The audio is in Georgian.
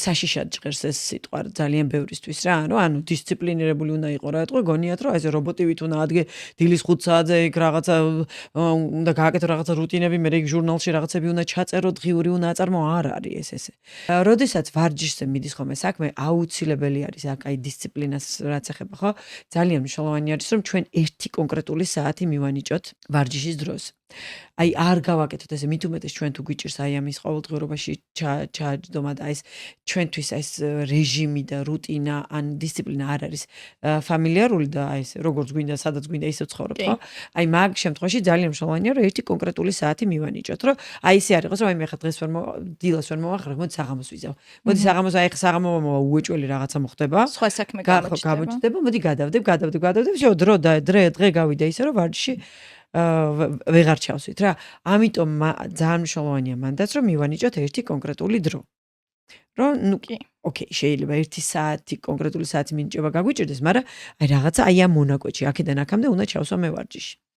საშიშად ჟღერს ეს სიტყვა ძალიან ბევრისთვის რა, ანუ დისციპლინირებული უნდა იყო რა, ეთქო გონიათ რომ აი ეს რობოტივით უნდა ადგე დილის 5 საათზე იქ რაღაცა უნდა გააკეთო რაღაცა რუტინები, მე იქ ჟურნალში რაღაცები უნდა ჩაწერო, დღიური უნდა აწარმო, არ არის ეს ესე. როდესაც ვარჯიშზე მიდის ხოლმე საქმე, აუცილებელი არის აქ აი დისციპლინას რაც ეხება, ხო? ძალიან მნიშვნელოვანი არის რომ ჩვენ ერთი კონკრეტული საათი მივანიჭოთ ვარჯიშის დროს. აი არ გავაკეთოთ ესე მით უმეტეს ჩვენ თუ გვიჭირს აი ამის ყოველდღიურობაში ჩაჯდომა და ეს ჩვენთვის ეს რეჟიმი და რუტინა ან დისციპლინა არ არის ფამილიარული და აი ეს როგორც გვინდა სადაც გვინდა ისე ცხოვრობ ხო აი მაგ შემთხვევაში ძალიან მნიშვნელოვანია რომ ერთი კონკრეტული საათი მივანიჭოთ რომ აი ესე არ იყოს რომ აი მე ხა დღეს ვერ დილას ვერ მოვახერხებ მოდი საღამოს ვიზავ მოდი საღამოს აი ხა საღამო უეჭველი რაღაცა მოხდება სხვა საქმე გამოჩნდება მოდი გადავდებ всё დღე გავიდა ისე რომ ვარჯიში ვეღარ ჩავსვით რა. ამიტომ ძალიან მნიშვნელოვანია მანდაც რომ მივანიჭოთ ერთი კონკრეტული დრო. რომ ნუ ოკეი, შეიძლება 1 საათი კონკრეტული საათი მინიჭება გაგვიჭირდეს, მაგრამ აი რაღაცა აი ამ მონაკვეთში აქედან აქამდე უნდა ჩავსვა მე ვარჯიში.